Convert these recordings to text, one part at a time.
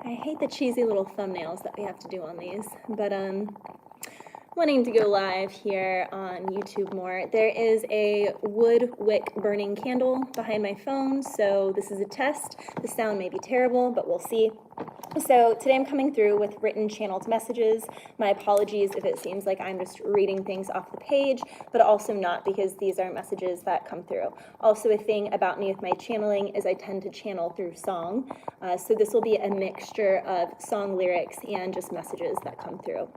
I hate the cheesy little thumbnails that we have to do on these, but wanting to go live here on YouTube more. There is a wood wick burning candle behind my phone, so this is a test. The sound may be terrible, but we'll see. So today I'm coming through with written channeled messages. My apologies if it seems like I'm just reading things off the page, but also not, because these are messages that come through. Also, a thing about me with my channeling is I tend to channel through song. So this will be a mixture of song lyrics and just messages that come through.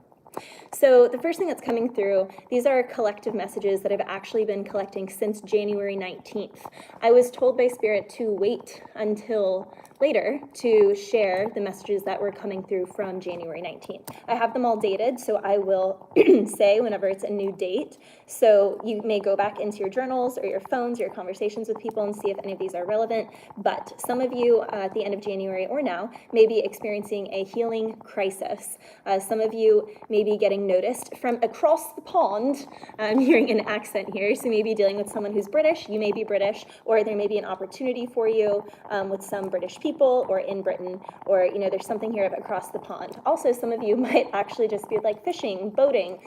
So the first thing that's coming through, these are collective messages that I've actually been collecting since January 19th. I was told by Spirit to wait until later to share the messages that were coming through from January 19th. I have them all dated, so I will say whenever it's a new date. So you may go back into your journals or your phones, your conversations with people, and see if any of these are relevant. But some of you at the end of January or now may be experiencing a healing crisis. Some of you may be getting noticed from across the pond. I'm hearing an accent here, so maybe dealing with someone who's British. You may be British, or there may be an opportunity for you with some British people or in Britain, or there's something here of across the pond. Also, some of you might actually just be like fishing, boating,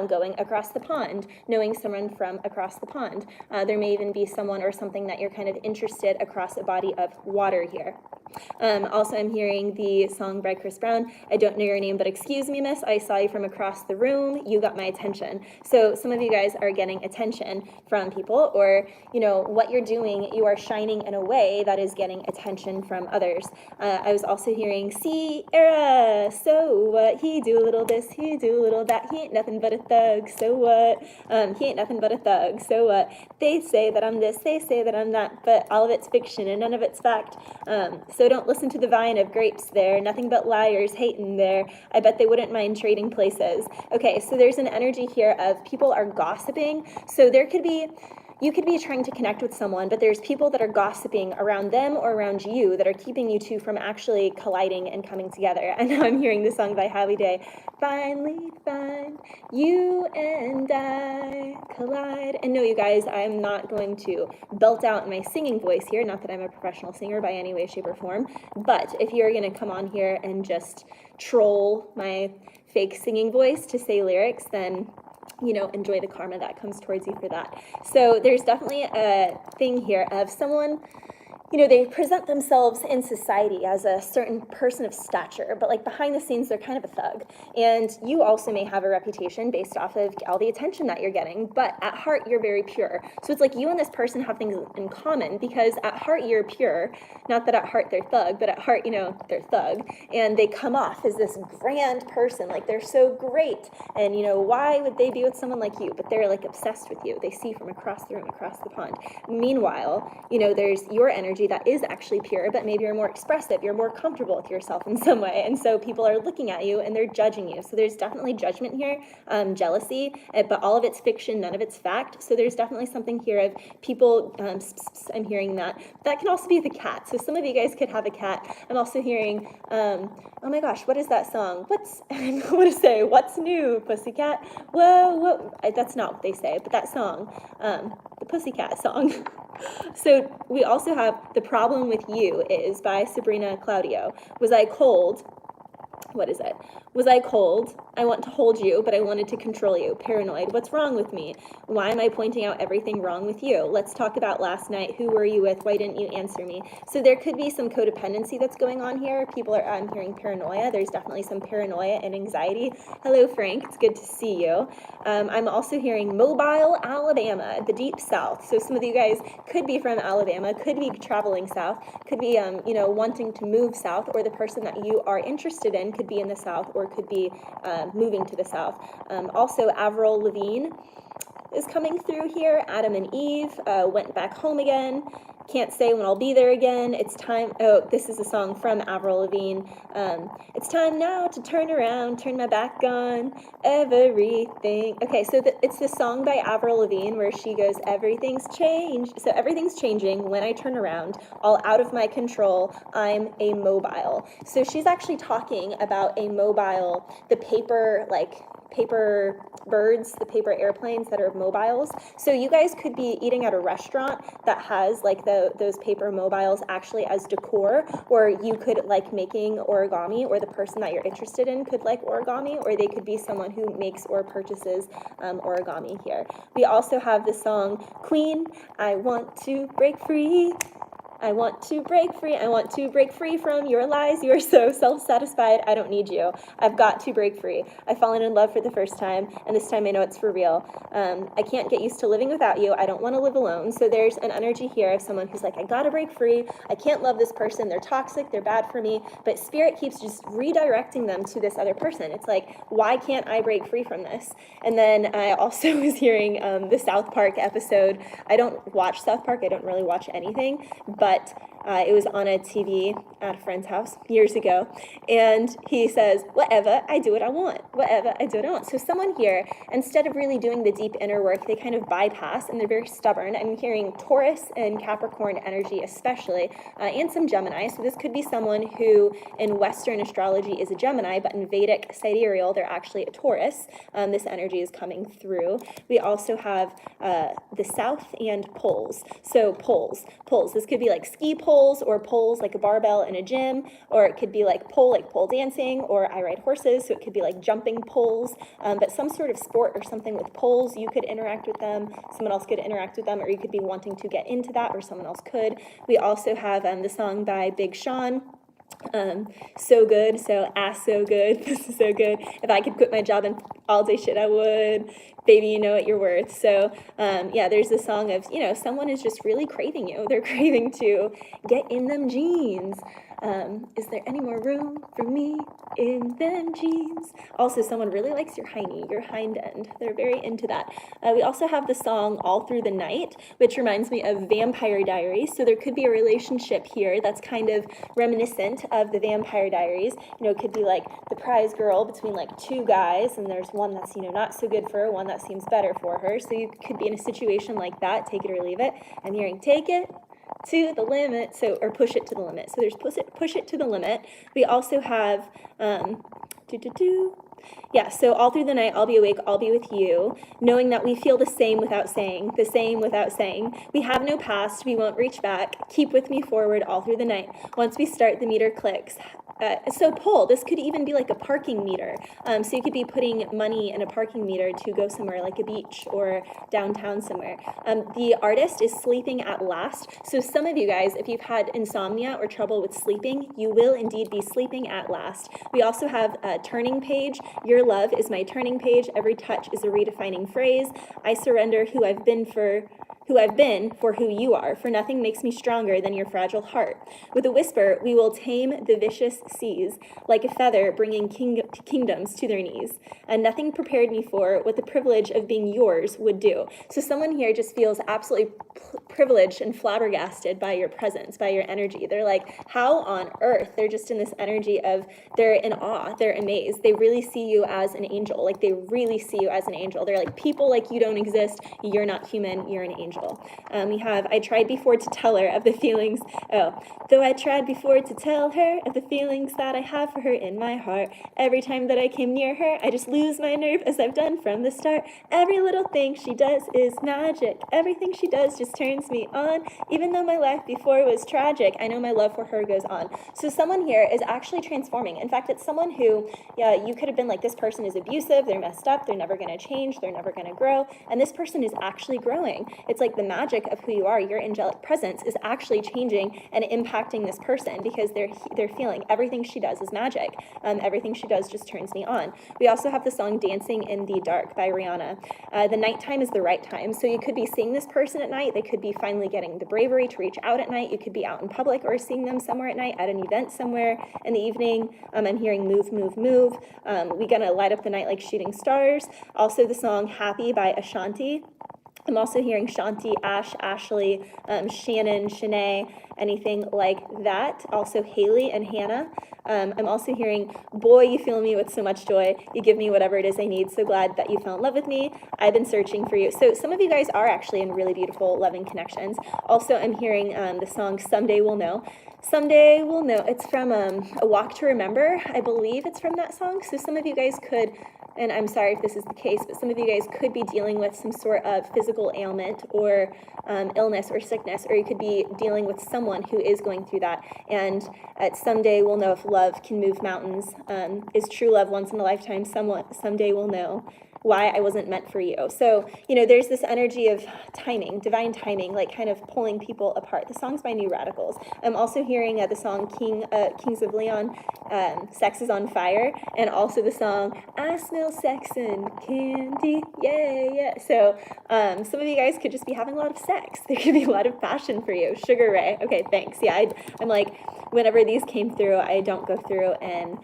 going across the pond, knowing someone from across the pond. There may even be someone or something that you're kind of interested across a body of water here. Also, I'm hearing the song by Chris Brown, I don't know your name, but excuse me, miss, I saw you from across the room, you got my attention. So some of you guys are getting attention from people, or what you're doing, you are shining in a way that is getting attention from others. I was also hearing, Sierra, so what, he do a little this, he do a little that, he ain't nothing but a thug, so what, he ain't nothing but a thug, so what, they say that I'm this, they say that I'm that, but all of it's fiction and none of it's fact. So don't listen to the vine of grapes there, nothing but liars hating there. I bet they wouldn't mind trading places. Okay, so there's an energy here of people are gossiping. So you could be trying to connect with someone, but there's people that are gossiping around them or around you that are keeping you two from actually colliding and coming together. And now I'm hearing the song by Howie Day, finally find you and I collide. And no, you guys, I'm not going to belt out my singing voice here, not that I'm a professional singer by any way, shape, or form, but if you're gonna come on here and just troll my fake singing voice to say lyrics, then enjoy the karma that comes towards you for that. So there's definitely a thing here of someone, they present themselves in society as a certain person of stature, but like behind the scenes, they're kind of a thug. And you also may have a reputation based off of all the attention that you're getting, but at heart, you're very pure. So it's like you and this person have things in common, because at heart, you're pure. Not that at heart they're thug, but at heart, they're thug. And they come off as this grand person, like they're so great. And why would they be with someone like you? But they're like obsessed with you. They see from across the room, across the pond. Meanwhile, there's your energy that is actually pure, but maybe you're more expressive, you're more comfortable with yourself in some way, and so people are looking at you and they're judging you. So there's definitely judgment here, jealousy, but all of it's fiction, none of it's fact. So there's definitely something here of people, I'm hearing that can also be the cat. So some of you guys could have a cat. I'm also hearing, oh my gosh, what is that song? I don't know what to say, what's new, pussycat? Whoa, that's not what they say, but that song, the pussycat song. So we also have The Problem With You is by Sabrina Claudio. Was I cold? What is it? Was I cold? I want to hold you, but I wanted to control you. Paranoid. What's wrong with me? Why am I pointing out everything wrong with you? Let's talk about last night. Who were you with? Why didn't you answer me? So there could be some codependency that's going on here. I'm hearing paranoia. There's definitely some paranoia and anxiety. Hello, Frank. It's good to see you. I'm also hearing Mobile, Alabama, the deep south. So some of you guys could be from Alabama, could be traveling south, could be, wanting to move south, or the person that you are interested in could be in the south or could be moving to the south. Also, Avril Lavigne is coming through here. Adam and Eve went back home again. Can't say when I'll be there again. It's time. Oh, this is a song from Avril Lavigne. It's time now to turn around, turn my back on everything. Okay, so it's the song by Avril Lavigne where she goes, everything's changed. So everything's changing when I turn around, all out of my control. I'm a mobile. So she's actually talking about a mobile, the paper, like paper birds, the paper airplanes that are mobiles. So you guys could be eating at a restaurant that has like those paper mobiles actually as decor, or you could like making origami, or the person that you're interested in could like origami, or they could be someone who makes or purchases origami here. We also have the song Queen, I want to break free. I want to break free. I want to break free from your lies. You are so self-satisfied. I don't need you. I've got to break free. I've fallen in love for the first time, and this time I know it's for real. I can't get used to living without you. I don't want to live alone. So there's an energy here of someone who's like, I gotta break free. I can't love this person. They're toxic. They're bad for me. But Spirit keeps just redirecting them to this other person. It's like, why can't I break free from this? And then I also was hearing the South Park episode. I don't watch South Park. I don't really watch anything, but it was on a TV at a friend's house years ago, and he says, whatever, I do what I want. Whatever, I do what I want. So someone here, instead of really doing the deep inner work, they kind of bypass, and they're very stubborn. I'm hearing Taurus and Capricorn energy especially, and some Gemini. So this could be someone who in Western astrology is a Gemini, but in Vedic sidereal, they're actually a Taurus. This energy is coming through. We also have the South and poles. So poles. This could be like ski poles, or poles like a barbell in a gym, or it could be like pole dancing, or I ride horses, so it could be like jumping poles, but some sort of sport or something with poles. You could interact with them, someone else could interact with them, or you could be wanting to get into that, or someone else could. We also have the song by Big Sean, so good, so so good, this is so good. If I could quit my job and all day shit, I would. Baby, you know what you're worth. So yeah, there's this song of, someone is just really craving you. They're craving to get in them jeans. Is there any more room for me in them jeans? Also, someone really likes your hiney, your hind end. They're very into that. We also have the song All Through the Night, which reminds me of Vampire Diaries. So there could be a relationship here that's kind of reminiscent of the Vampire Diaries. It could be like the prize girl between like two guys, and there's one that's, not so good for her, one that seems better for her. So you could be in a situation like that, take it or leave it. I'm hearing take it to the limit, or push it to the limit. So there's push it to the limit. We also have yeah, so all through the night, I'll be awake, I'll be with you, knowing that we feel the same without saying, the same without saying. We have no past, we won't reach back. Keep with me forward all through the night. Once we start, the meter clicks. So pole, this could even be like a parking meter. So you could be putting money in a parking meter to go somewhere like a beach or downtown somewhere. The artist is sleeping at last. So some of you guys, if you've had insomnia or trouble with sleeping, you will indeed be sleeping at last. We also have a turning page. Your love is my turning page. Every touch is a redefining phrase. I surrender who I've been for who you are, for nothing makes me stronger than your fragile heart. With a whisper, we will tame the vicious seas, like a feather bringing kingdoms to their knees. And nothing prepared me for what the privilege of being yours would do. So someone here just feels absolutely privileged and flabbergasted by your presence, by your energy. They're like, how on earth? They're just in this energy of, they're in awe, they're amazed. They really see you as an angel. Like they really see you as an angel. They're like, people like you don't exist. You're not human. You're an angel. We have, I tried before to tell her of the feelings, though I tried before to tell her of the feelings that I have for her in my heart. Every time that I came near her, I just lose my nerve as I've done from the start. Every little thing she does is magic. Everything she does just turns me on. Even though my life before was tragic, I know my love for her goes on. So someone here is actually transforming. In fact, it's someone who, you could have been like, this person is abusive, they're messed up, they're never going to change, they're never going to grow. And this person is actually growing. It's like the magic of who you are, your angelic presence is actually changing and impacting this person, because they're feeling everything she does is magic. Everything she does just turns me on. We also have the song Dancing in the Dark by Rihanna. The nighttime is the right time. So you could be seeing this person at night. They could be finally getting the bravery to reach out at night. You could be out in public or seeing them somewhere at night at an event somewhere in the evening. I'm hearing move, move, move. We gonna light up the night like shooting stars. Also the song Happy by Ashanti. I'm also hearing Shanti, Ash, Ashley, Shannon, Shanae, anything like that. Also Haley and Hannah. I'm also hearing, boy, you fill me with so much joy. You give me whatever it is I need. So glad that you fell in love with me. I've been searching for you. So some of you guys are actually in really beautiful, loving connections. Also, I'm hearing the song Someday We'll Know. Someday We'll Know. It's from A Walk to Remember. I believe it's from that song. So some of you guys could, and I'm sorry if this is the case, but some of you guys could be dealing with some sort of physical ailment or illness or sickness, or you could be dealing with someone who is going through that. And someday we'll know if love can move mountains. Is true love once in a lifetime? Someday we'll know why I wasn't meant for you. So, there's this energy of timing, divine timing, like kind of pulling people apart. The song's by New Radicals. I'm also hearing the song Kings of Leon, Sex is on Fire, and also the song I Smell Sex and Candy, yeah, yeah. So some of you guys could just be having a lot of sex. There could be a lot of passion for you. Sugar Ray, okay, thanks. Yeah, I'm like, whenever these came through, I don't go through and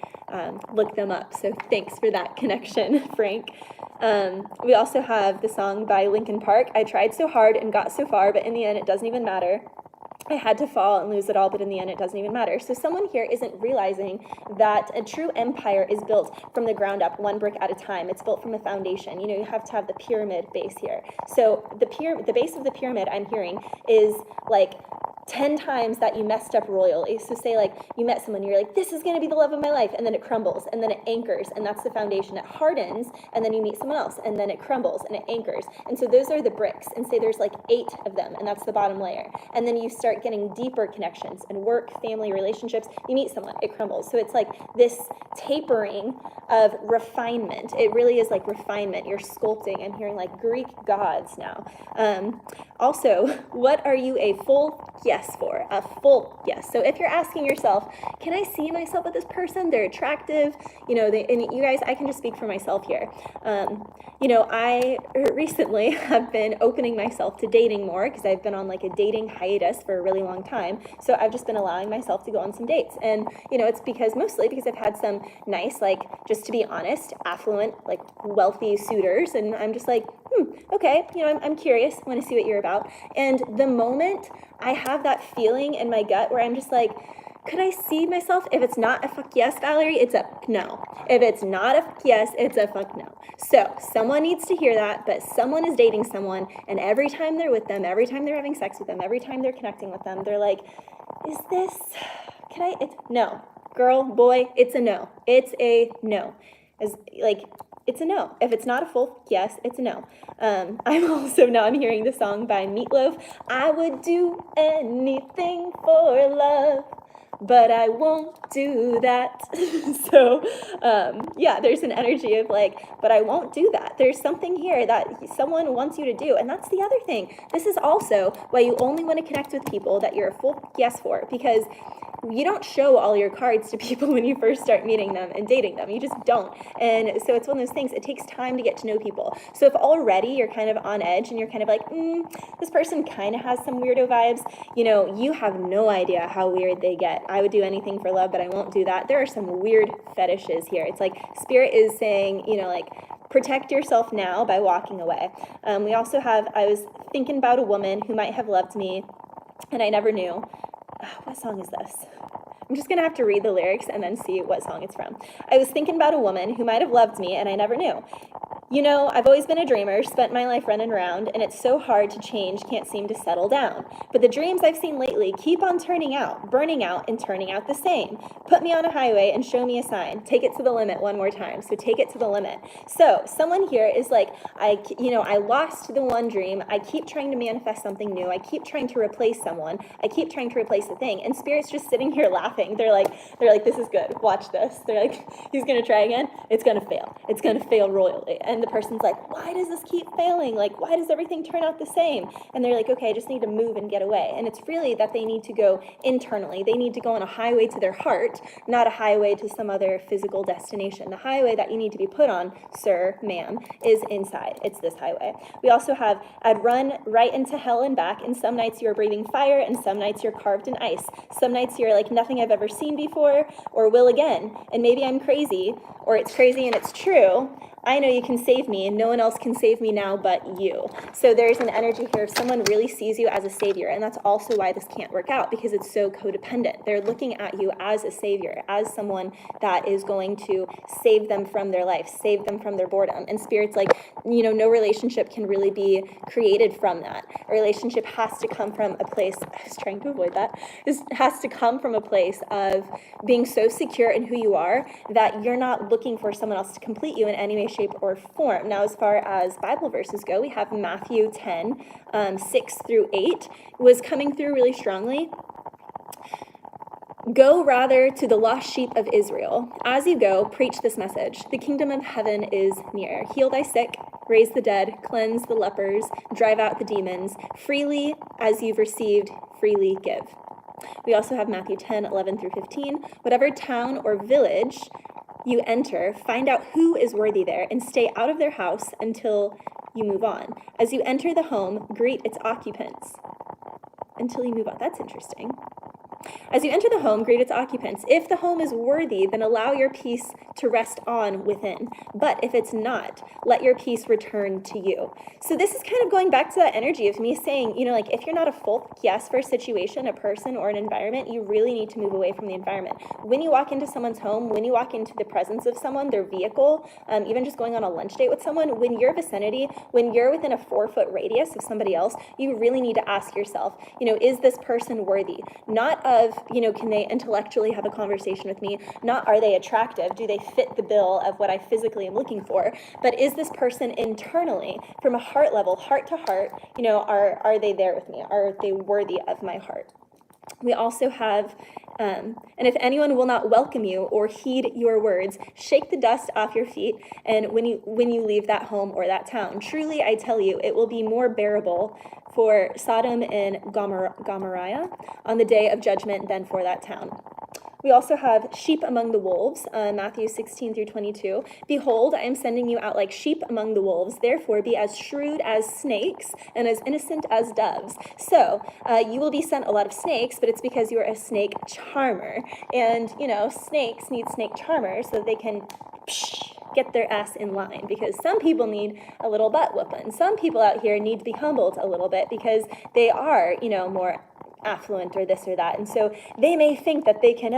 look them up. So thanks for that connection, Frank. We also have the song by Linkin Park, I tried so hard and got so far, but in the end it doesn't even matter. I had to fall and lose it all, but in the end it doesn't even matter. So someone here isn't realizing that a true empire is built from the ground up, one brick at a time. It's built from a foundation. You have to have the pyramid base here. So the base of the pyramid, I'm hearing, is like 10 times that you messed up royally. So say like you met someone, you're like, this is going to be the love of my life, and then it crumbles, and then it anchors, and that's the foundation. It hardens, and then you meet someone else, and then it crumbles, and it anchors. And so those are the bricks, and say there's like 8 of them, and that's the bottom layer. And then you start getting deeper connections and work, family, relationships. You meet someone, it crumbles. So it's like this tapering of refinement. It really is like refinement. You're sculpting. I'm hearing like Greek gods now. Also, what are you a full yes for? A full yes. So if you're asking yourself, can I see myself with this person? They're attractive. And you guys, I can just speak for myself here. I recently have been opening myself to dating more because I've been on like a dating hiatus for a really long time. So I've just been allowing myself to go on some dates. And, it's mostly because I've had some nice, like, just to be honest, affluent, like wealthy suitors. And I'm just like, okay, I'm curious, I want to see what you're about. And the moment I have that feeling in my gut where I'm just like, could I see myself? If it's not a fuck yes, Valerie, it's a no. If it's not a fuck yes, it's a fuck no. So someone needs to hear that, but someone is dating someone, and every time they're with them, every time they're having sex with them, every time they're connecting with them, they're like, it's no. Girl, boy, it's a no. It's a no. It's a no. If it's not a full yes, it's a no. I'm hearing the song by Meatloaf, I would do anything for love, but I won't do that. So, there's an energy of like, but I won't do that. There's something here that someone wants you to do. And that's the other thing. This is also why you only want to connect with people that you're a full yes for, because you don't show all your cards to people when you first start meeting them and dating them. You just don't. And so it's one of those things, it takes time to get to know people. So if already you're kind of on edge and you're kind of like, this person kind of has some weirdo vibes, you have no idea how weird they get. I would do anything for love, but I won't do that. There are some weird fetishes here. It's like Spirit is saying, protect yourself now by walking away. We also have, I was thinking about a woman who might have loved me and I never knew. What song is this? I'm just going to have to read the lyrics and then see what song it's from. I was thinking about a woman who might have loved me and I never knew. I've always been a dreamer, spent my life running around, and it's so hard to change, can't seem to settle down. But the dreams I've seen lately keep on turning out, burning out, and turning out the same. Put me on a highway and show me a sign. Take it to the limit one more time. So take it to the limit. So someone here is like, I lost the one dream. I keep trying to manifest something new. I keep trying to replace someone. I keep trying to replace the thing. And Spirit's just sitting here laughing. They're like, this is good. Watch this. They're like, he's going to try again. It's going to fail. It's going to fail royally. And the person's like, why does this keep failing? Like, why does everything turn out the same? And they're like, okay, I just need to move and get away. And it's really that they need to go internally. They need to go on a highway to their heart, not a highway to some other physical destination. The highway that you need to be put on, sir, ma'am, is inside. It's this highway. We also have, I'd run right into hell and back, and some nights you're breathing fire, and some nights you're carved in ice. Some nights you're like nothing I've ever seen before, or will again. And maybe I'm crazy, or it's crazy and it's true. I know you can save me, and no one else can save me now but you. So there's an energy here if someone really sees you as a savior, and that's also why this can't work out, because it's so codependent. They're looking at you as a savior, as someone that is going to save them from their life, save them from their boredom. And Spirit's like, no relationship can really be created from that. A relationship has to come from a place, I was trying to avoid that, this has to come from a place of being so secure in who you are that you're not looking for someone else to complete you in any way, shape, or form. Now, as far as Bible verses go, we have Matthew 10, 6 through 8 was coming through really strongly. Go rather to the lost sheep of Israel. As you go, preach this message. The kingdom of heaven is near. Heal thy sick, raise the dead, cleanse the lepers, drive out the demons. Freely as you've received, freely give. We also have Matthew 10, 11 through 15. Whatever town or village you enter, find out who is worthy there and stay out of their house until you move on. As you enter the home, greet its occupants until you move on. That's interesting. As you enter the home, greet its occupants. If the home is worthy, then allow your peace to rest on within. But if it's not, let your peace return to you. So this is kind of going back to that energy of me saying, like if you're not a full yes for a situation, a person, or an environment, you really need to move away from the environment. When you walk into someone's home, when you walk into the presence of someone, their vehicle, even just going on a lunch date with someone, when your vicinity, when you're within a 4-foot radius of somebody else, you really need to ask yourself, is this person worthy? Not of, can they intellectually have a conversation with me? Not are they attractive? Do they fit the bill of what I physically am looking for? But is this person internally, from a heart level, heart to heart, are they there with me? Are they worthy of my heart? We also have, and if anyone will not welcome you or heed your words, shake the dust off your feet, and when you leave that home or that town, truly I tell you, it will be more bearable for Sodom and Gomorrah on the day of judgment than for that town. We also have sheep among the wolves, Matthew 16 through 22. Behold, I am sending you out like sheep among the wolves. Therefore, be as shrewd as snakes and as innocent as doves. So you will be sent a lot of snakes, but it's because you are a snake charmer. And, snakes need snake charmers so that they can get their ass in line, because some people need a little butt whooping. Some people out here need to be humbled a little bit because they are, more affluent or this or that, and so they may think that they can,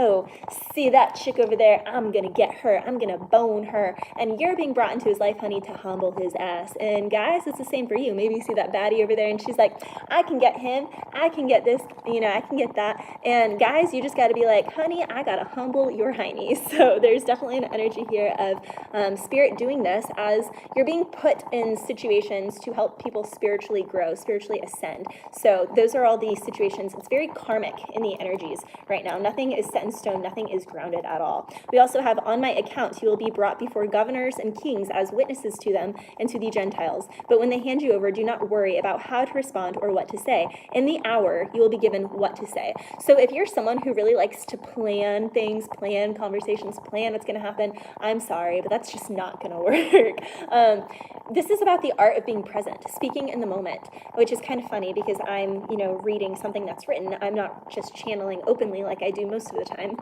see that chick over there, I'm gonna get her, I'm gonna bone her, and you're being brought into his life, honey, to humble his ass. And guys, it's the same for you. Maybe you see that baddie over there and she's like, I can get him, I can get this, I can get that, and guys, you just got to be like, honey, I gotta humble your hiney. So there's definitely an energy here of spirit doing this as you're being put in situations to help people spiritually grow, spiritually ascend. So those are all the situations. It's very karmic in the energies right now. Nothing is set in stone. Nothing is grounded at all. We also have, on my account, you will be brought before governors and kings as witnesses to them and to the Gentiles. But when they hand you over, do not worry about how to respond or what to say. In the hour, you will be given what to say. So if you're someone who really likes to plan things, plan conversations, plan what's going to happen, I'm sorry, but that's just not going to work. This is about the art of being present, speaking in the moment, which is kind of funny because I'm, reading something that's written. I'm not just channeling openly like I do most of the time.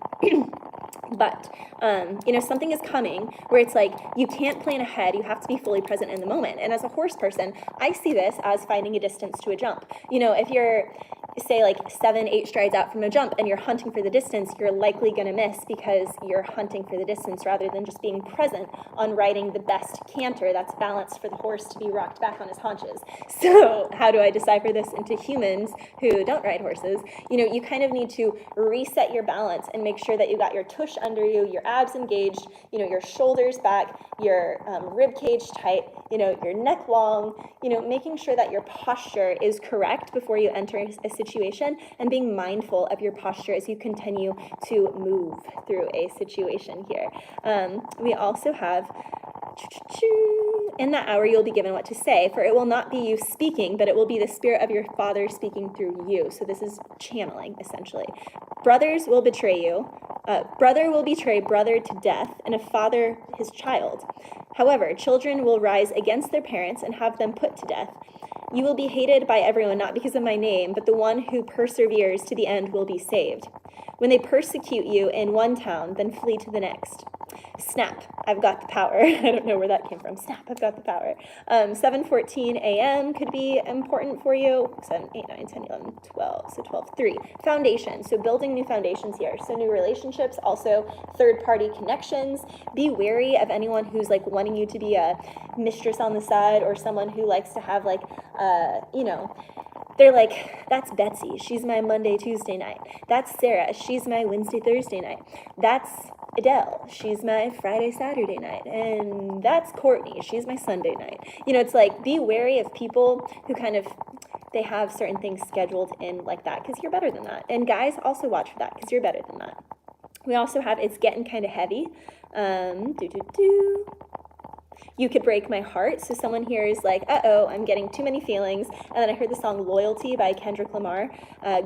But, something is coming where it's like you can't plan ahead. You have to be fully present in the moment. And as a horse person, I see this as finding a distance to a jump. If you're, say, like 7-8 strides out from a jump and you're hunting for the distance, you're likely going to miss because you're hunting for the distance rather than just being present on riding the best canter that's balanced for the horse to be rocked back on his haunches. So how do I decipher this into humans who don't ride horses? You kind of need to reset your balance and make sure that you got your tush under you, your abs engaged, your shoulders back, your rib cage tight, your neck long, making sure that your posture is correct before you enter a situation, and being mindful of your posture as you continue to move through a situation here. We also have, in that hour you'll be given what to say, for it will not be you speaking, but it will be the Spirit of your Father speaking through you. So this is channeling, essentially. Brothers will betray you. Brother will betray brother to death, and a father his child. However, children will rise against their parents and have them put to death. You will be hated by everyone, not because of my name, but the one who perseveres to the end will be saved. When they persecute you in one town, then flee to the next. Snap, I've got the power. I don't know where that came from. Snap, I've got the power. 7:14 a.m. could be important for you. 7, 8, 9, 10, 11, 12. So 12:3. Foundation. So building new foundations here. So new relationships, also third-party connections. Be wary of anyone who's like wanting you to be a mistress on the side, or someone who likes to have like, they're like, that's Betsy. She's my Monday, Tuesday night. That's Sarah. She's my Wednesday, Thursday night. That's Adele, she's my Friday, Saturday night, and that's Courtney, she's my Sunday night. You know, it's like, be wary of people who kind of, they have certain things scheduled in like that, because you're better than that. And guys, also watch for that, because you're better than that. We also have It's Getting Kind of Heavy. You Could Break My Heart. So someone here is like, uh-oh, I'm getting too many feelings. And then I heard the song Loyalty by Kendrick Lamar.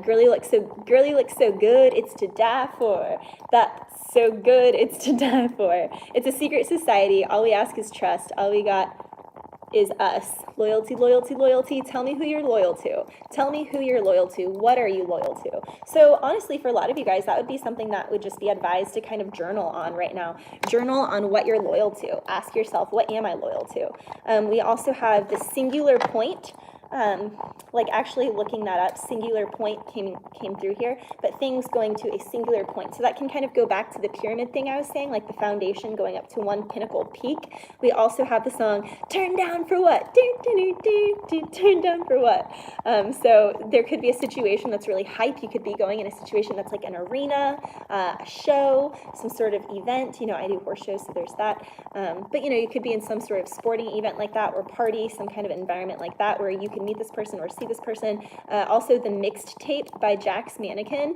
Girlie looks so good, it's to die for. That's so good, it's to die for. It's a secret society. All we ask is trust. All we got is us. Loyalty, loyalty, loyalty. Tell me who you're loyal to. Tell me who you're loyal to. What are you loyal to? So honestly, for a lot of you guys, that would be something that would just be advised to kind of journal on right now. Journal on what you're loyal to. Ask yourself, what am I loyal to? We also have the singular point. Like actually looking that up, singular point came through here, but things going to a singular point. So that can kind of go back to the pyramid thing I was saying, like the foundation going up to one pinnacle peak. We also have the song, Turn Down for What? Turn down for what? So there could be a situation that's really hype. You could be going in a situation that's like an arena, a show, some sort of event. You know, I do horse shows, so there's that. But you know, you could be in some sort of sporting event like that, or party, some kind of environment like that, where you can meet this person or see this person. Also the Mixed Tape by Jack's Mannequin.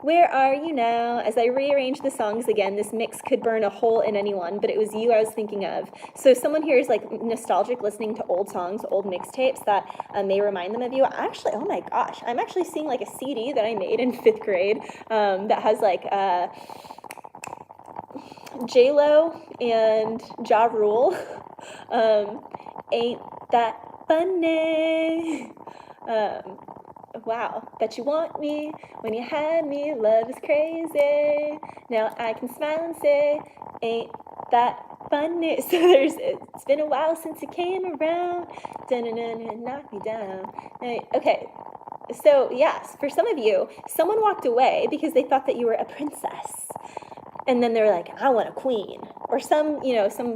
Where Are You Now? As I rearrange the songs again, this mix could burn a hole in anyone, but it was you I was thinking of. So someone here is like nostalgic listening to old songs, old mixtapes that may remind them of you. Actually, oh my gosh, I'm actually seeing like a CD that I made in 5th grade that has like J-Lo and Ja Rule. Ain't that funny? Wow, bet you want me when you had me. Love is crazy. Now I can smile and say, ain't that funny? So it's been a while since you came around. Knock me down. Okay. So yes, for some of you, someone walked away because they thought that you were a princess. And then they were like, I want a queen. Or some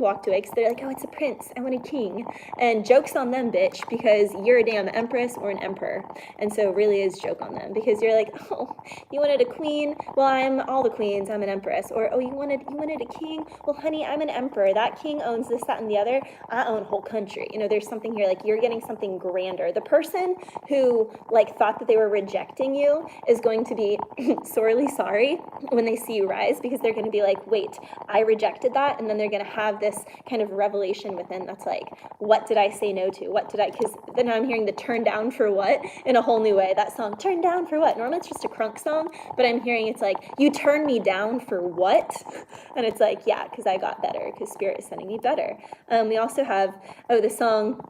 walked away because they're like, oh, it's a prince, I want a king. And joke's on them, bitch, because you're a damn empress or an emperor. And so it really is joke on them, because you're like, oh, you wanted a queen? Well, I'm all the queens, I'm an empress. Or, oh, you wanted a king? Well, honey, I'm an emperor. That king owns this, that, and the other. I own a whole country. You know, there's something here, like you're getting something grander. The person who like thought that they were rejecting you is going to be sorely sorry when they see you rise, because they're going to be like, wait, I rejected that. And then they're going to have this kind of revelation within that's like, what did I say no to? Because then I'm hearing the Turn Down for What in a whole new way. That song, Turn Down for What? Normally it's just a crunk song, but I'm hearing it's like, you turn me down for what? And it's like, yeah, because I got better, because Spirit is sending me better. We also have, the song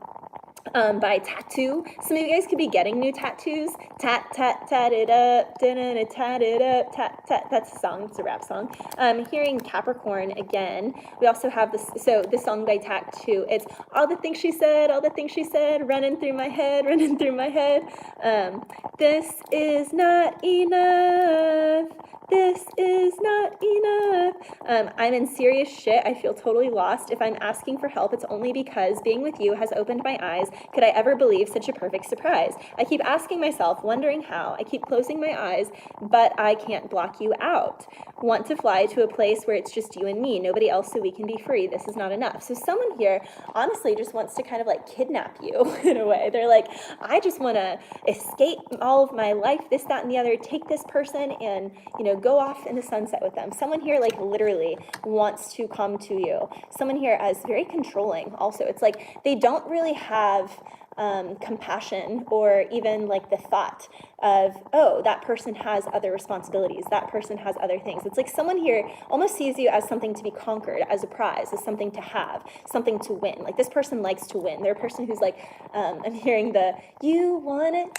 by Tattoo. Some of you guys could be getting new tattoos. Tat, tat, tat it up, da-da-da, tat it up, tat, tat. That's a song, it's a rap song. Hearing Capricorn again. We also have this song by Tattoo. It's all the things she said, running through my head. This is not enough. This is not enough. I'm in serious shit. I feel totally lost. If I'm asking for help, it's only because being with you has opened my eyes. Could I ever believe such a perfect surprise? I keep asking myself, wondering how. I keep closing my eyes, but I can't block you out. Want to fly to a place where it's just you and me, nobody else, so we can be free. This is not enough. So someone here honestly just wants to kind of like kidnap you in a way. They're like, I just want to escape all of my life, this, that, and the other, take this person and, go off in the sunset with them. Someone here like literally wants to come to you. Someone here is very controlling also. It's like they don't really have compassion or even like the thought of, oh, that person has other responsibilities, that person has other things. It's like someone here almost sees you as something to be conquered, as a prize, as something to have, something to win. Like this person likes to win. They're a person who's like, I'm hearing the, you want it,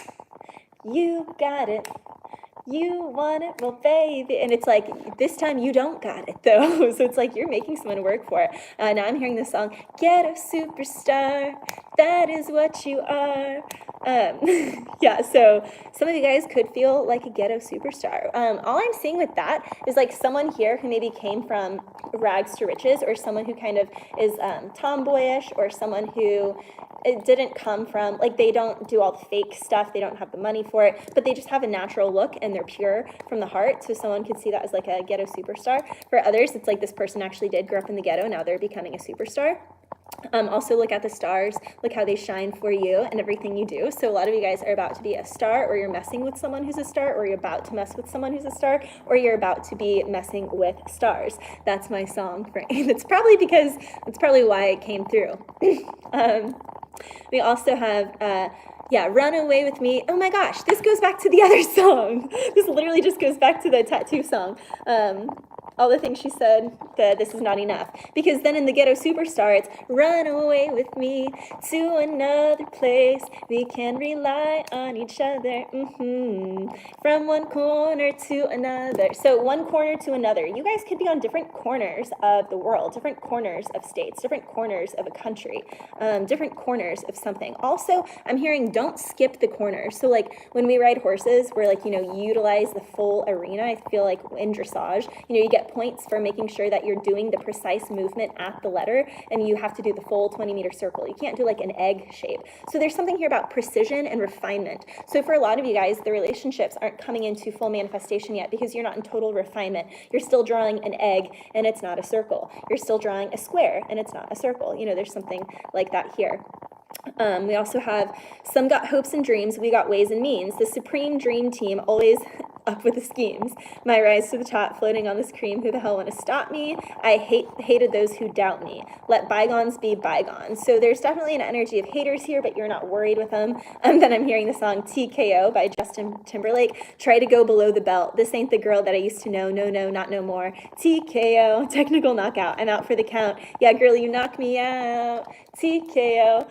you got it, you want it, well, baby. And it's like, this time you don't got it, though. So it's like you're making someone work for it. Now I'm hearing this song, Ghetto Superstar, that is what you are. Yeah, so some of you guys could feel like a ghetto superstar. All I'm seeing with that is like someone here who maybe came from rags to riches, or someone who kind of is tomboyish, or someone who it didn't come from, like, they don't do all the fake stuff, they don't have the money for it, but they just have a natural look and they're pure from the heart. So someone could see that as like a ghetto superstar. For others, it's like this person actually did grow up in the ghetto, now they're becoming a superstar. Also look at the stars, look how they shine for you and everything you do. So a lot of you guys are about to be a star, or you're messing with someone who's a star, or you're about to mess with someone who's a star, or you're about to be messing with stars. That's my song for that's probably why it came through. We also have Run Away With Me. Oh my gosh, this goes back to the other song. This literally just goes back to the tattoo song. All the things she said, this is not enough. Because then in the Ghetto Superstar, it's run away with me to another place. We can rely on each other. From one corner to another. So one corner to another. You guys could be on different corners of the world, different corners of states, different corners of a country, different corners of something. Also, I'm hearing don't skip the corners. So like when we ride horses, we're like, utilize the full arena. I feel like in dressage, you get points for making sure that you're doing the precise movement at the letter, and you have to do the full 20-meter circle. You can't do like an egg shape. So there's something here about precision and refinement. So for a lot of you guys, the relationships aren't coming into full manifestation yet because you're not in total refinement. You're still drawing an egg and it's not a circle. You're still drawing a square and it's not a circle. There's something like that here. We also have some got hopes and dreams, we got ways and means. The supreme dream team always up with the schemes. My rise to the top, floating on this cream. Who the hell want to stop me? I hated those who doubt me. Let bygones be bygones. So there's definitely an energy of haters here, but you're not worried with them. Then I'm hearing the song TKO by Justin Timberlake. Try to go below the belt. This ain't the girl that I used to know. No, not no more. TKO, technical knockout. I'm out for the count. Yeah, girl, you knock me out. TKO.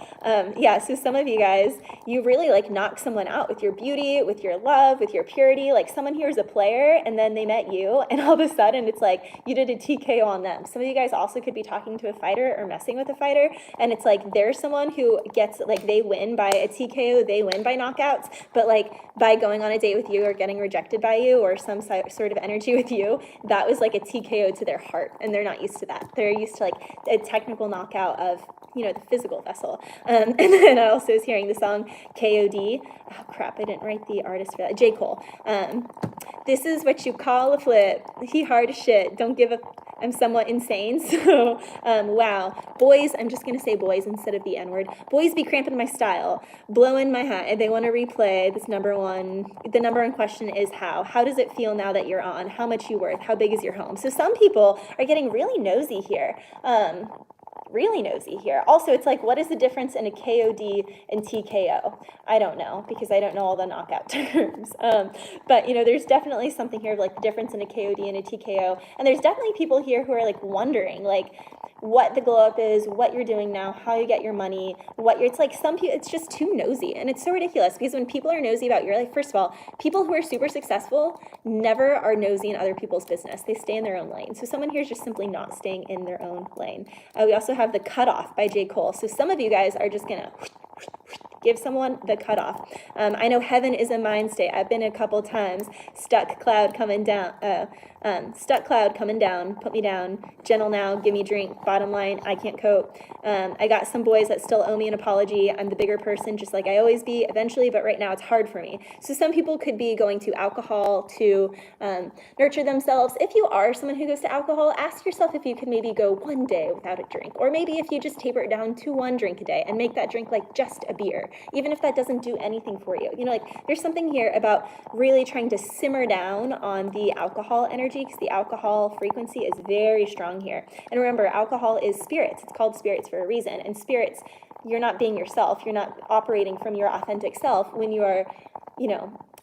So some of you guys, you really like knock someone out with your beauty, with your love, with your purity. Like someone here is a player and then they met you and all of a sudden it's like you did a TKO on them. Some of you guys also could be talking to a fighter or messing with a fighter, and it's like there's someone who gets like they win by a TKO, they win by knockouts, but like by going on a date with you or getting rejected by you or some sort of energy with you, that was like a TKO to their heart, and they're not used to that. They're used to like a technical knockout of the physical vessel. And then I also was hearing the song KOD. Oh crap, I didn't write the artist for that. J. Cole. This is what you call a flip. He hard as shit. Don't give up. I'm somewhat insane. So, wow. Boys, I'm just going to say boys instead of the N-word. Boys be cramping my style. Blowing my hat. They want to replay this number one. The number one question is how. How does it feel now that you're on? How much you worth? How big is your home? So some people are getting really nosy here. Also, it's like, what is the difference in a KOD and TKO? I don't know, because I don't know all the knockout terms. But, there's definitely something here of like the difference in a KOD and a TKO. And there's definitely people here who are like wondering, like, what the glow up is, what you're doing now, how you get your money, it's like some people, it's just too nosy. And it's so ridiculous because when people are nosy about your life, first of all, people who are super successful never are nosy in other people's business. They stay in their own lane. So someone here is just simply not staying in their own lane. We also have The Cutoff by J. Cole. So some of you guys are just gonna give someone the cutoff. I know heaven is a mind state. I've been a couple times. Stuck cloud coming down. Put me down. Gentle now, give me a drink. Bottom line, I can't cope. I got some boys that still owe me an apology. I'm the bigger person, just like I always be eventually, but right now it's hard for me. So some people could be going to alcohol to nurture themselves. If you are someone who goes to alcohol, ask yourself if you could maybe go one day without a drink, or maybe if you just taper it down to one drink a day and make that drink like just a beer, even if that doesn't do anything for you. There's something here about really trying to simmer down on the alcohol energy, because the alcohol frequency is very strong here. And remember, alcohol is spirits. It's called spirits for a reason. And spirits, you're not being yourself. You're not operating from your authentic self when you are,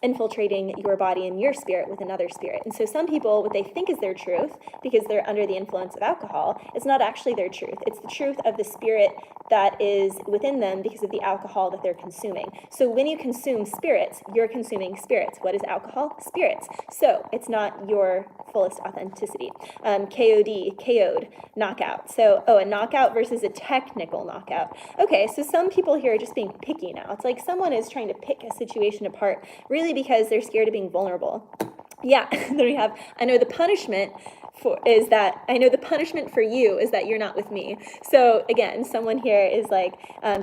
infiltrating your body and your spirit with another spirit. And so some people, what they think is their truth, because they're under the influence of alcohol, it's not actually their truth. It's the truth of the spirit that is within them because of the alcohol that they're consuming. So when you consume spirits, you're consuming spirits. What is alcohol? Spirits. So it's not your fullest authenticity. KOD, KO'd, knockout. So, a knockout versus a technical knockout. Okay, so some people here are just being picky now. It's like someone is trying to pick a situation apart, really because they're scared of being vulnerable. Yeah, then we have, I know the punishment for you is that you're not with me. So again, someone here is like,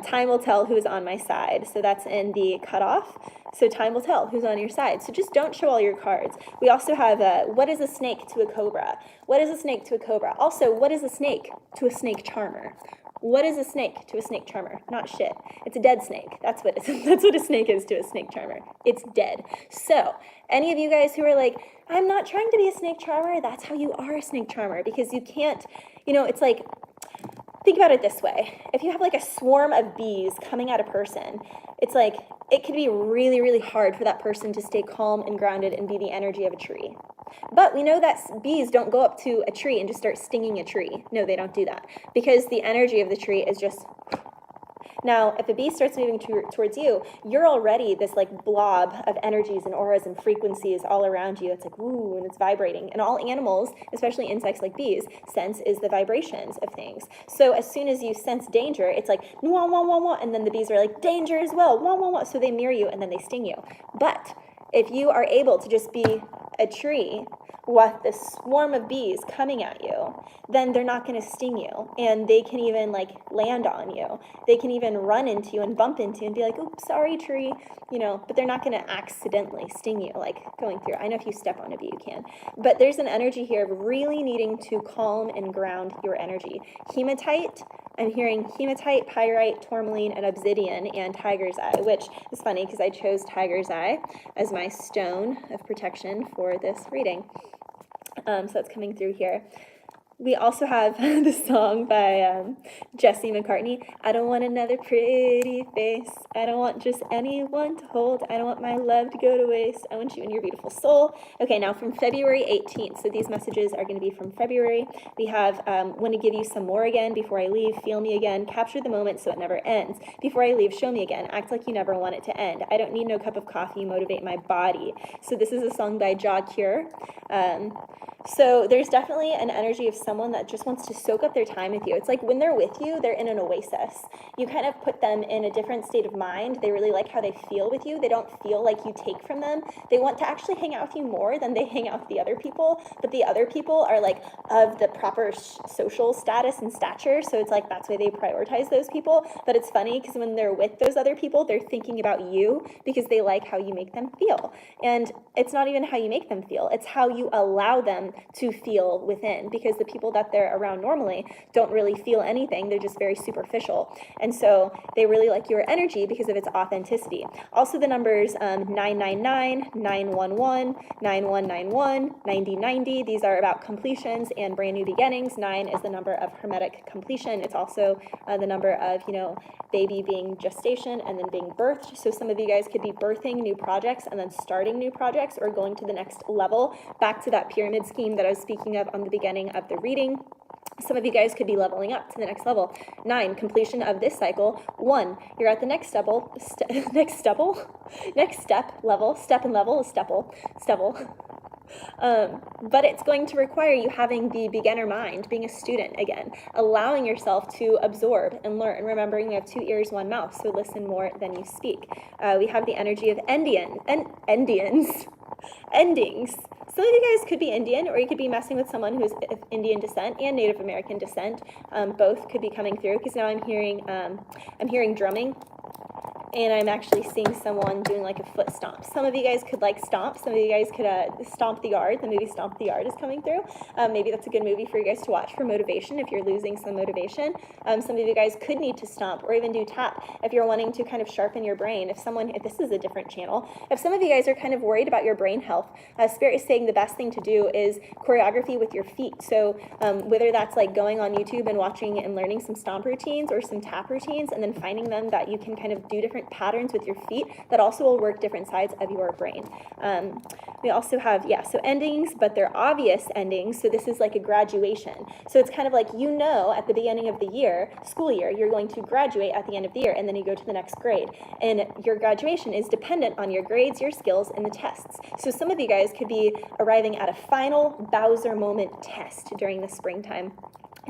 time will tell who's on my side. So that's in the cutoff. So time will tell who's on your side. So just don't show all your cards. We also have, what is a snake to a cobra? What is a snake to a cobra? Also, what is a snake to a snake charmer? What is a snake to a snake charmer? Not shit. It's a dead snake. That's what that's what a snake is to a snake charmer. It's dead. So any of you guys who are like, I'm not trying to be a snake charmer, that's how you are a snake charmer, because you can't, it's like, think about it this way. If you have like a swarm of bees coming at a person, it's like, it can be really, really hard for that person to stay calm and grounded and be the energy of a tree. But we know that bees don't go up to a tree and just start stinging a tree. No, they don't do that, because the energy of the tree is just... Now, if a bee starts moving towards you, you're already this like blob of energies and auras and frequencies all around you. It's like, ooh, and it's vibrating. And all animals, especially insects like bees, sense is the vibrations of things. So as soon as you sense danger, it's like, wah, wah, wah, wah, and then the bees are like, danger as well, wah, wah, wah. So they mirror you and then they sting you. But if you are able to just be a tree with this swarm of bees coming at you, then they're not going to sting you, and they can even like land on you. They can even run into you and bump into you and be like, oops, sorry tree, but they're not going to accidentally sting you, like going through. I know if you step on a bee you can, but there's an energy here of really needing to calm and ground your energy. Hematite, I'm hearing hematite, pyrite, tourmaline, and obsidian, and tiger's eye, which is funny because I chose tiger's eye as my stone of protection for this reading. So that's coming through here. We also have the song by Jesse McCartney. I don't want another pretty face. I don't want just anyone to hold. I don't want my love to go to waste. I want you and your beautiful soul. Okay, now from February 18th. So these messages are going to be from February. We have want to give you some more again. Before I leave, feel me again. Capture the moment so it never ends. Before I leave, show me again. Act like you never want it to end. I don't need no cup of coffee. Motivate my body. So this is a song by Jaw Cure. So there's definitely an energy of someone that just wants to soak up their time with you. It's like when they're with you, they're in an oasis. You kind of put them in a different state of mind. They really like how they feel with you. They don't feel like you take from them. They want to actually hang out with you more than they hang out with the other people. But the other people are like of the proper social status and stature. So it's like that's why they prioritize those people. But it's funny because when they're with those other people, they're thinking about you because they like how you make them feel. And it's not even how you make them feel. It's how you allow them to feel within, because the people that they're around normally don't really feel anything. They're just very superficial. And so they really like your energy because of its authenticity. Also the numbers 999, 911, 9191, 9090. These are about completions and brand new beginnings. 9 is the number of hermetic completion. It's also the number of, baby being gestation and then being birthed. So some of you guys could be birthing new projects and then starting new projects or going to the next level, back to that pyramid scheme that I was speaking of on the beginning of the reading. Some of you guys could be leveling up to the next level. 9, completion of this cycle. 1, you're at the next step level. Step and level is stepple. But it's going to require you having the beginner mind, being a student again, allowing yourself to absorb and learn, remembering we have 2 ears, 1 mouth, so listen more than you speak. We have the energy of endings. Some of you guys could be Indian, or you could be messing with someone who's of Indian descent and Native American descent. Both could be coming through, because now I'm hearing drumming. And I'm actually seeing someone doing like a foot stomp. Some of you guys could like stomp. Some of you guys could stomp the yard. The movie Stomp the Yard is coming through. Maybe that's a good movie for you guys to watch for motivation if you're losing some motivation. Some of you guys could need to stomp or even do tap if you're wanting to kind of sharpen your brain. If this is a different channel, if some of you guys are kind of worried about your brain health, Spirit is saying the best thing to do is choreography with your feet. So whether that's like going on YouTube and watching and learning some stomp routines or some tap routines, and then finding them that you can kind of do different patterns with your feet that also will work different sides of your brain. We also have, so endings, but they're obvious endings. So this is like a graduation. So it's kind of like, at the beginning of the year, school year, you're going to graduate at the end of the year, and then you go to the next grade. And your graduation is dependent on your grades, your skills, and the tests. So some of you guys could be arriving at a final Bowser moment test during the springtime.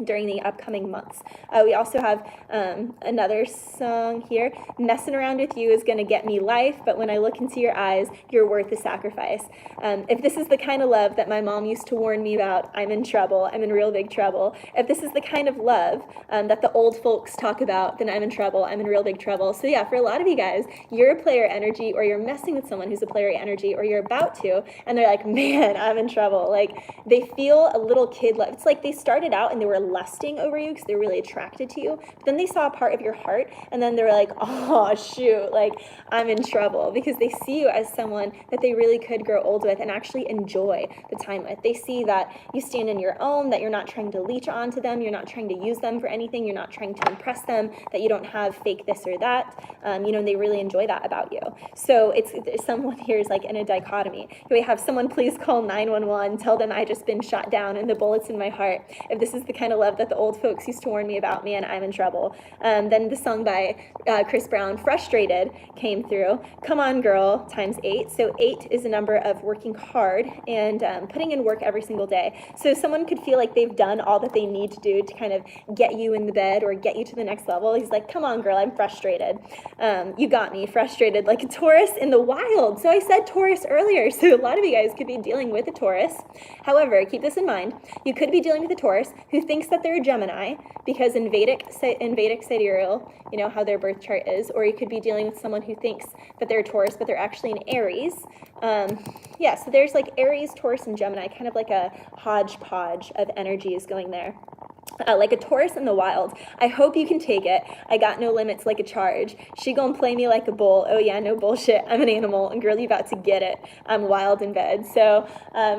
during the upcoming months. We also have another song here. Messing around with you is gonna get me life, but when I look into your eyes, you're worth the sacrifice. If this is the kind of love that my mom used to warn me about, I'm in trouble. I'm in real big trouble. If this is the kind of love that the old folks talk about, then I'm in trouble. I'm in real big trouble. So yeah, for a lot of you guys, you're a player energy, or you're messing with someone who's a player energy, or you're about to, and they're like, man, I'm in trouble. Like, they feel a little kid love. It's like they started out and they were lusting over you because they're really attracted to you, but then they saw a part of your heart, and then they're like, oh shoot, like, I'm in trouble, because they see you as someone that they really could grow old with and actually enjoy the time with. They see that you stand in your own, that you're not trying to leech onto them, you're not trying to use them for anything, you're not trying to impress them, that you don't have fake this or that, and they really enjoy that about you. So someone here is like in a dichotomy. We have someone, please call 911, tell them I just been shot down and the bullets in my heart. If this is the kind of love that the old folks used to warn me about, man, I'm in trouble. Then the song by Chris Brown, Frustrated, came through. Come on, girl, times 8. So 8 is a number of working hard and putting in work every single day. So someone could feel like they've done all that they need to do to kind of get you in the bed or get you to the next level. He's like, come on, girl, I'm frustrated. You got me, frustrated, like a Taurus in the wild. So I said Taurus earlier, so a lot of you guys could be dealing with a Taurus. However, keep this in mind, you could be dealing with a Taurus who thinks that they're a Gemini, because in Vedic sidereal, you know how their birth chart is, or you could be dealing with someone who thinks that they're a Taurus, but they're actually an Aries. Yeah, so there's like Aries, Taurus, and Gemini, kind of like a hodgepodge of energies going there. Like a Taurus in the wild. I hope you can take it. I got no limits like a charge. She gon' play me like a bull. Oh yeah, no bullshit. I'm an animal, and girl, you about to get it. I'm wild in bed. So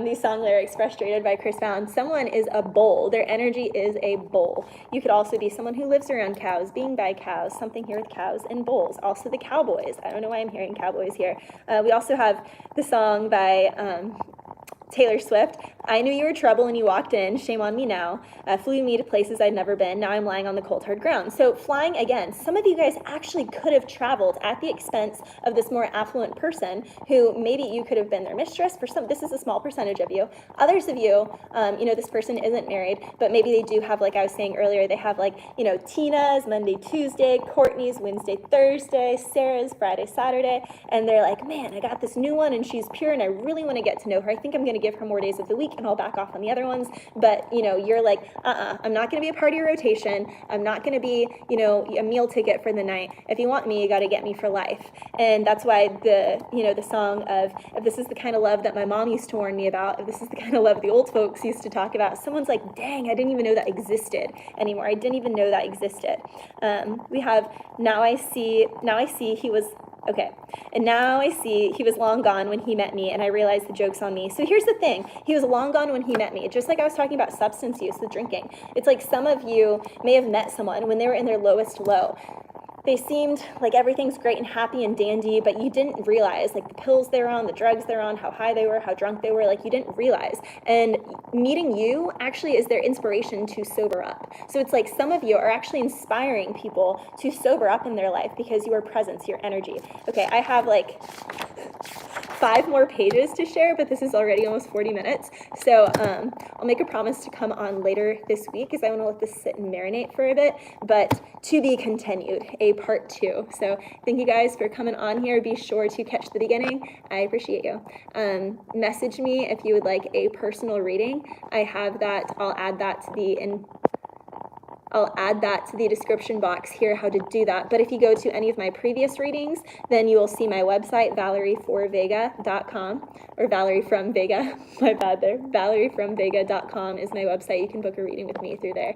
these song lyrics, Frustrated by Chris Brown. Someone is a bull. Their energy is a bull. You could also be someone who lives around cows, being by cows, something here with cows and bulls. Also the Cowboys. I don't know why I'm hearing Cowboys here. We also have the song by Taylor Swift, I knew you were trouble when you walked in, shame on me now. Flew me to places I'd never been, now I'm lying on the cold hard ground. So flying, again, some of you guys actually could have traveled at the expense of this more affluent person who maybe you could have been their mistress. For some, this is a small percentage of you. Others of you, this person isn't married, but maybe they do have, like I was saying earlier, they have like, Tina's Monday, Tuesday, Courtney's Wednesday, Thursday, Sarah's Friday, Saturday, and they're like, man, I got this new one and she's pure and I really want to get to know her. I think I'm going to give her more days of the week and I'll back off on the other ones. But you're like, I'm not going to be a part of your rotation. I'm not going to be, a meal ticket for the night. If you want me, you got to get me for life. And that's why the song of, if this is the kind of love that my mom used to warn me about, if this is the kind of love the old folks used to talk about, someone's like, dang, I didn't even know that existed anymore. I didn't even know that existed. We have, now I see he was, okay, and now I see he was long gone when he met me, and I realized the joke's on me. So here's the thing. He was long gone when he met me. Just like I was talking about substance use, the drinking. It's like some of you may have met someone when they were in their lowest low. They seemed like everything's great and happy and dandy, but you didn't realize, like, the pills they're on, the drugs they're on, how high they were, how drunk they were, like, you didn't realize. And meeting you actually is their inspiration to sober up. So it's like some of you are actually inspiring people to sober up in their life because your presence, your energy. Okay, I have like 5 more pages to share, but this is already almost 40 minutes. So I'll make a promise to come on later this week because I want to let this sit and marinate for a bit, but to be continued, a part 2. So thank you guys for coming on here. Be sure to catch the beginning. I appreciate you. Message me if you would like a personal reading. I have that. I'll add that to the description box here, how to do that. But if you go to any of my previous readings, then you will see my website, ValerieForVega.com, or Valerie from Vega, my bad there. ValerieFromVega.com is my website. You can book a reading with me through there.